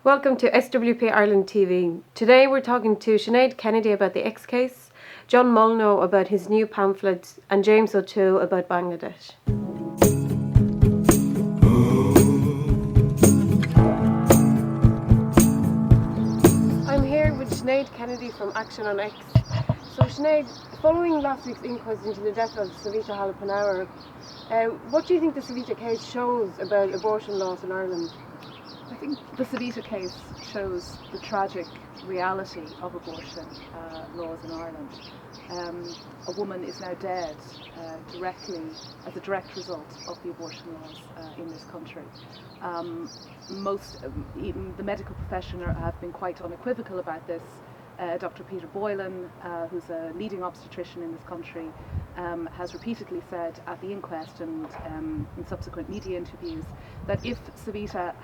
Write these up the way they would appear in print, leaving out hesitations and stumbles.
Welcome to SWP Ireland TV. Today we're talking to Sinead Kennedy about the X case, John Molyneux about his new pamphlet, and James O'Toole about Bangladesh. I'm here with Sinead Kennedy from Action on X. So Sinead, following last week's inquest into the death of Savita Halappanavar, what do you think the Savita case shows about abortion laws in Ireland? I think the Savita case shows the tragic reality of abortion laws in Ireland. A woman is now dead directly as a direct result of the abortion laws in this country. Even the medical profession have been quite unequivocal about this. Dr. Peter Boylan, who's a leading obstetrician in this country, has repeatedly said at the inquest and in subsequent media interviews that if Savita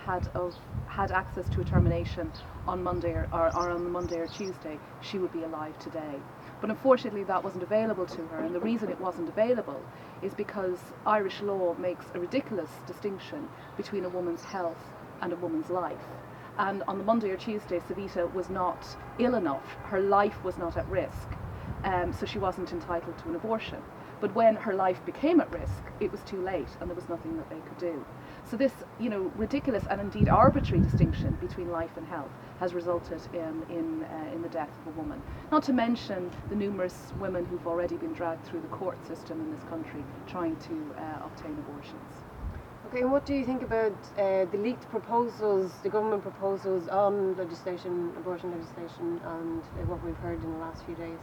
had access to a termination on Monday or on the Monday or Tuesday, she would be alive today. But unfortunately that wasn't available to her, and the reason it wasn't available is because Irish law makes a ridiculous distinction between a woman's health and a woman's life. And on the Monday or Tuesday, Savita was not ill enough, her life was not at risk, so she wasn't entitled to an abortion. But when her life became at risk, it was too late and there was nothing that they could do. So this, ridiculous and indeed arbitrary distinction between life and health has resulted in the death of a woman. Not to mention the numerous women who've already been dragged through the court system in this country trying to obtain abortions. Okay, and what do you think about the leaked proposals, the government proposals on abortion legislation, and what we've heard in the last few days?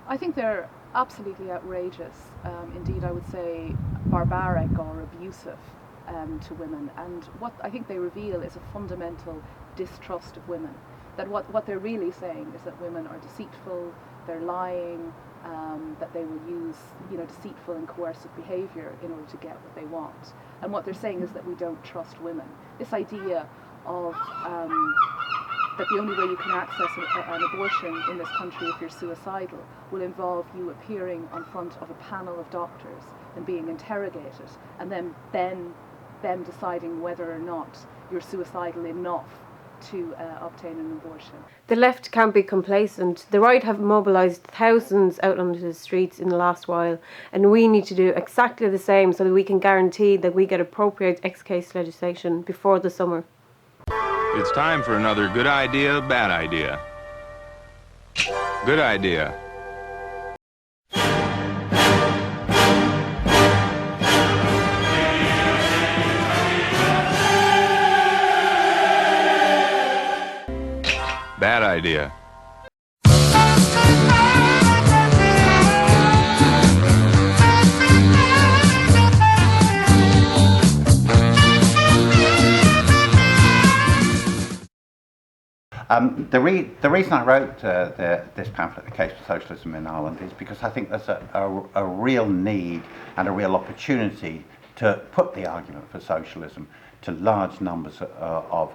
I think they're absolutely outrageous. Indeed, I would say barbaric or abusive to women. And what I think they reveal is a fundamental distrust of women. That what they're really saying is that women are deceitful, they're lying, that they will use deceitful and coercive behaviour in order to get what they want. And what they're saying is that we don't trust women. This idea of that the only way you can access an abortion in this country if you're suicidal will involve you appearing on front of a panel of doctors and being interrogated, and then them deciding whether or not you're suicidal enough to obtain an abortion. The left can't be complacent. The right have mobilised thousands out onto the streets in the last while, and we need to do exactly the same so that we can guarantee that we get appropriate X case legislation before the summer. It's time for another good idea, bad idea. Good idea. Bad idea. The reason I wrote this pamphlet, The Case for Socialism in Ireland, is because I think there's a real need and a real opportunity to put the argument for socialism to large numbers of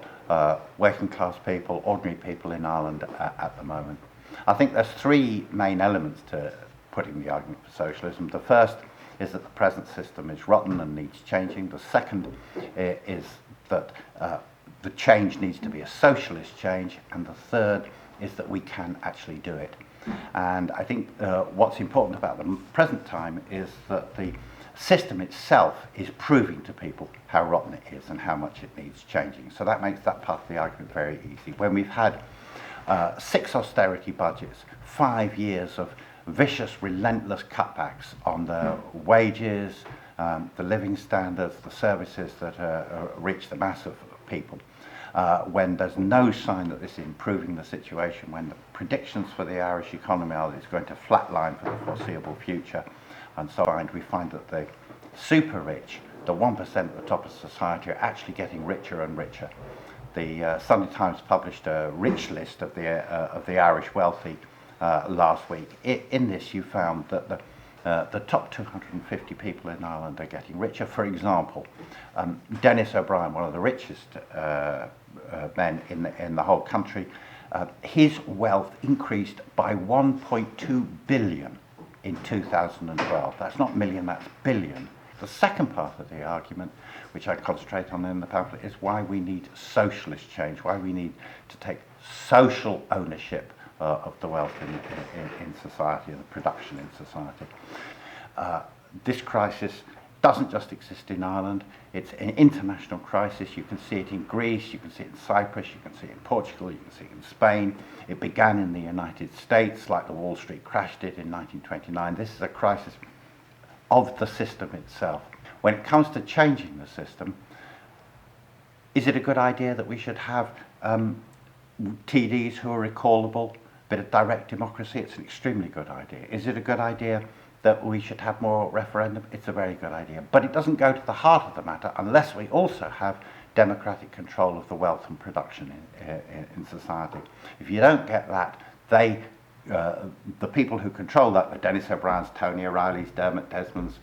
working class people, ordinary people in Ireland at the moment. I think there's three main elements to putting the argument for socialism. The first is that the present system is rotten and needs changing. The second is that the change needs to be a socialist change, and the third is that we can actually do it. And I think what's important about the present time is that the system itself is proving to people how rotten it is and how much it needs changing. So that makes that part of the argument very easy. When we've had 6 austerity budgets, 5 years of vicious, relentless cutbacks on the wages, the living standards, the services that reach the mass of people, when there's no sign that this is improving the situation, when the predictions for the Irish economy are that it's going to flatline for the foreseeable future, and so on, we find that the super rich, the 1% at the top of society, are actually getting richer and richer. The Sunday Times published a rich list of the Irish wealthy last week. In this, you found that the top 250 people in Ireland are getting richer. For example, Dennis O'Brien, one of the richest men in the whole country, his wealth increased by 1.2 billion in 2012. That's not million, that's billion. The second part of the argument, which I concentrate on in the pamphlet, is why we need socialist change, why we need to take social ownership of the wealth in society and the production in society. This crisis doesn't just exist in Ireland, it's an international crisis. You can see it in Greece, you can see it in Cyprus, you can see it in Portugal, you can see it in Spain. It began in the United States, like the Wall Street crash did in 1929. This is a crisis of the system itself. When it comes to changing the system, is it a good idea that we should have TDs who are recallable, a bit of direct democracy? It's an extremely good idea. Is it a good idea that we should have more referendum? It's a very good idea. But it doesn't go to the heart of the matter unless we also have democratic control of the wealth and production in society. If you don't get that, the people who control that, the Dennis O'Briens, Tony O'Reillys, Dermot Desmonds,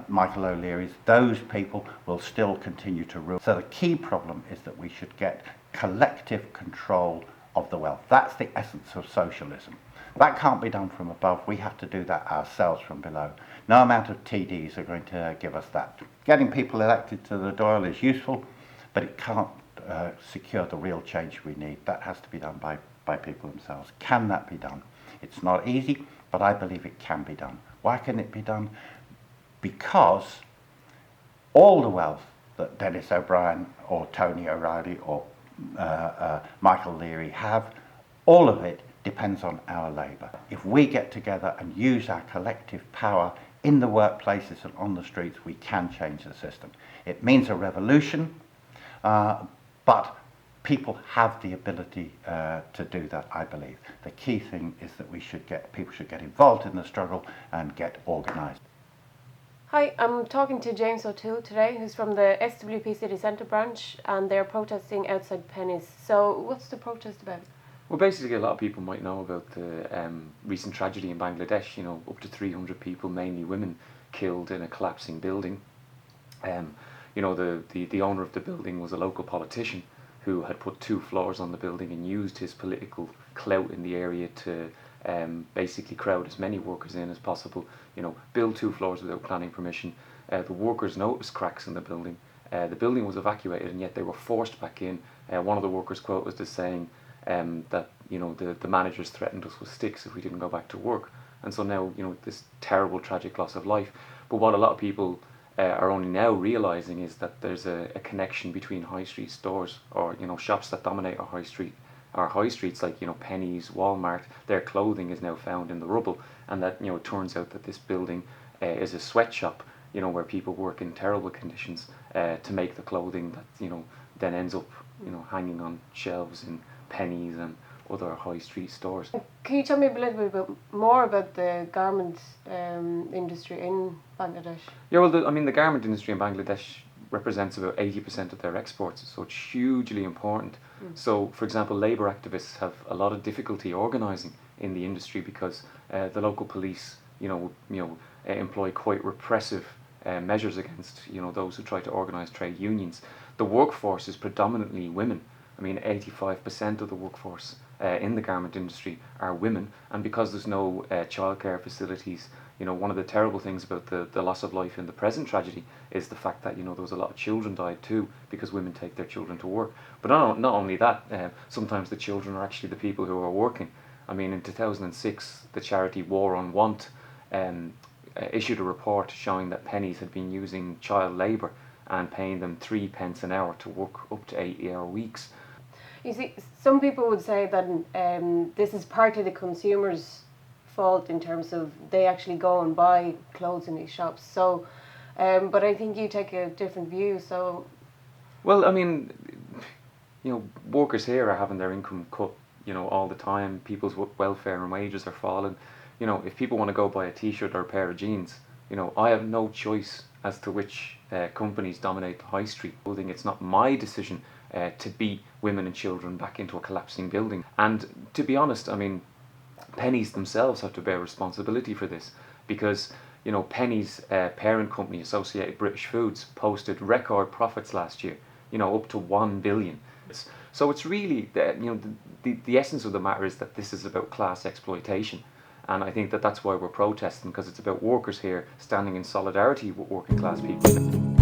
Michael O'Leary's, those people will still continue to rule. So the key problem is that we should get collective control of the wealth. That's the essence of socialism. That can't be done from above. We have to do that ourselves from below. No amount of TDs are going to give us that. Getting people elected to the Dáil is useful, but it can't secure the real change we need. That has to be done by people themselves. Can that be done? It's not easy, but I believe it can be done. Why can it be done? Because all the wealth that Dennis O'Brien or Tony O'Reilly or Michael Leary have, all of it depends on our labour. If we get together and use our collective power in the workplaces and on the streets, we can change the system. It means a revolution, but people have the ability to do that, I believe. The key thing is that people should get involved in the struggle and get organised. Hi, I'm talking to James O'Toole today, who's from the SWP City Centre branch, and they're protesting outside Penny's. So what's the protest about? Well, basically, a lot of people might know about the recent tragedy in Bangladesh. You know, up to 300 people, mainly women, killed in a collapsing building. You know, the owner of the building was a local politician who had put 2 floors on the building and used his political clout in the area to basically crowd as many workers in as possible. You know, build 2 floors without planning permission. The workers noticed cracks in the building. The building was evacuated, and yet they were forced back in. One of the workers' quote was just saying that, you know, the managers threatened us with sticks if we didn't go back to work. And so now, you know, this terrible, tragic loss of life. But what a lot of people are only now realising is that there's a connection between high street stores, or, you know, shops that dominate our high streets like, you know, Penny's, Walmart. Their clothing is now found in the rubble, and that, you know, it turns out that this building is a sweatshop, you know, where people work in terrible conditions to make the clothing that, you know, then ends up, you know, hanging on shelves in Penny's and other high street stores. Can you tell me a little bit more about the garment industry in Bangladesh? Yeah, well, the garment industry in Bangladesh represents about 80% of their exports, so it's hugely important. So, for example, labour activists have a lot of difficulty organising in the industry because the local police, employ quite repressive measures against, you know, those who try to organise trade unions. The workforce is predominantly women. I mean, 85% of the workforce in the garment industry are women, and because there's no childcare facilities, you know, one of the terrible things about the loss of life in the present tragedy is the fact that, you know, there was a lot of children died too because women take their children to work. But not only that, sometimes the children are actually the people who are working. I mean, in 2006, the charity War on Want issued a report showing that Penny's had been using child labour and paying them 3 pence an hour to work up to 8-hour weeks. You see, some people would say that this is partly the consumer's fault in terms of they actually go and buy clothes in these shops. So, but I think you take a different view. So, well, I mean, you know, workers here are having their income cut, you know, all the time. People's welfare and wages are falling. You know, if people want to go buy a T-shirt or a pair of jeans, you know, I have no choice as to which companies dominate the high street clothing. It's not my decision to beat women and children back into a collapsing building. And to be honest, I mean, Penny's themselves have to bear responsibility for this, because, you know, Penny's parent company, Associated British Foods, posted record profits last year, you know, up to 1 billion. So it's really, the essence of the matter is that this is about class exploitation. And I think that that's why we're protesting, because it's about workers here standing in solidarity with working class people.